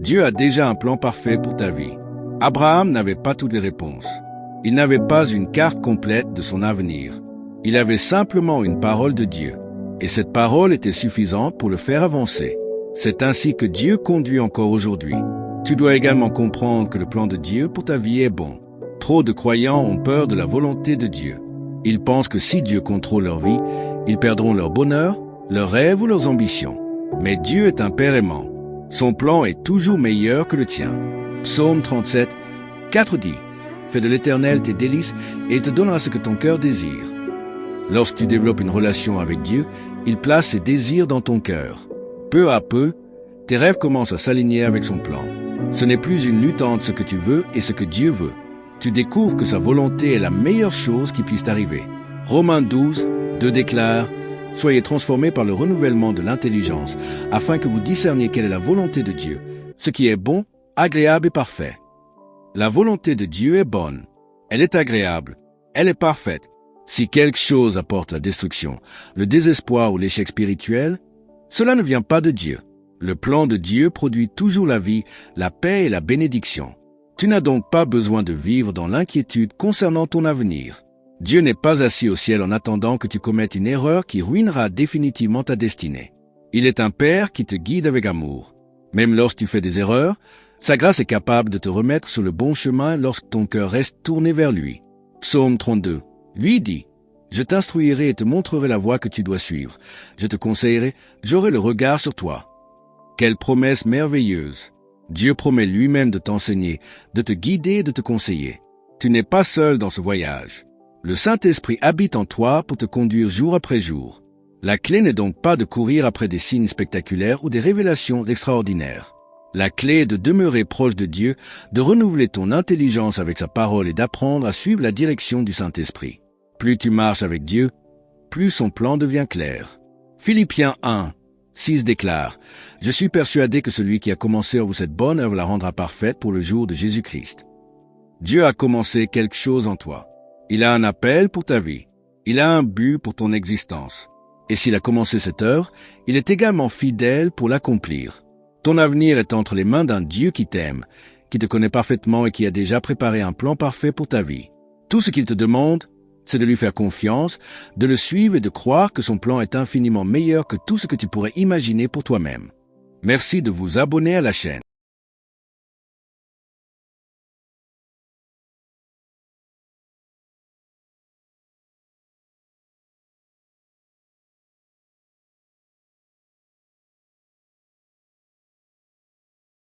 Dieu a déjà un plan parfait pour ta vie. Abraham n'avait pas toutes les réponses. Il n'avait pas une carte complète de son avenir. Il avait simplement une parole de Dieu. Et cette parole était suffisante pour le faire avancer. C'est ainsi que Dieu conduit encore aujourd'hui. Tu dois également comprendre que le plan de Dieu pour ta vie est bon. Trop de croyants ont peur de la volonté de Dieu. Ils pensent que si Dieu contrôle leur vie, ils perdront leur bonheur, leurs rêves ou leurs ambitions. Mais Dieu est un Père aimant. Son plan est toujours meilleur que le tien. Psaume 37, 4 dit « Fais de l'Éternel tes délices et il te donnera ce que ton cœur désire. » Lorsque tu développes une relation avec Dieu, il place ses désirs dans ton cœur. Peu à peu, tes rêves commencent à s'aligner avec son plan. Ce n'est plus une lutte entre ce que tu veux et ce que Dieu veut. Tu découvres que sa volonté est la meilleure chose qui puisse t'arriver. Romains 12, 2 déclare « Soyez transformés par le renouvellement de l'intelligence, afin que vous discerniez quelle est la volonté de Dieu, ce qui est bon, agréable et parfait. » La volonté de Dieu est bonne. Elle est agréable. Elle est parfaite. Si quelque chose apporte la destruction, le désespoir ou l'échec spirituel, cela ne vient pas de Dieu. Le plan de Dieu produit toujours la vie, la paix et la bénédiction. Tu n'as donc pas besoin de vivre dans l'inquiétude concernant ton avenir. Dieu n'est pas assis au ciel en attendant que tu commettes une erreur qui ruinera définitivement ta destinée. Il est un Père qui te guide avec amour. Même lorsque tu fais des erreurs, sa grâce est capable de te remettre sur le bon chemin lorsque ton cœur reste tourné vers lui. Psaume 32. Lui dit « Je t'instruirai et te montrerai la voie que tu dois suivre. Je te conseillerai, j'aurai le regard sur toi. » Quelle promesse merveilleuse! Dieu promet lui-même de t'enseigner, de te guider et de te conseiller. Tu n'es pas seul dans ce voyage. Le Saint-Esprit habite en toi pour te conduire jour après jour. La clé n'est donc pas de courir après des signes spectaculaires ou des révélations extraordinaires. La clé est de demeurer proche de Dieu, de renouveler ton intelligence avec sa parole et d'apprendre à suivre la direction du Saint-Esprit. Plus tu marches avec Dieu, plus son plan devient clair. Philippiens 1, 6 déclare « Je suis persuadé que celui qui a commencé en vous cette bonne œuvre la rendra parfaite pour le jour de Jésus-Christ. » Dieu a commencé quelque chose en toi. Il a un appel pour ta vie. Il a un but pour ton existence. Et s'il a commencé cette œuvre, il est également fidèle pour l'accomplir. Ton avenir est entre les mains d'un Dieu qui t'aime, qui te connaît parfaitement et qui a déjà préparé un plan parfait pour ta vie. Tout ce qu'il te demande, c'est de lui faire confiance, de le suivre et de croire que son plan est infiniment meilleur que tout ce que tu pourrais imaginer pour toi-même. Merci de vous abonner à la chaîne.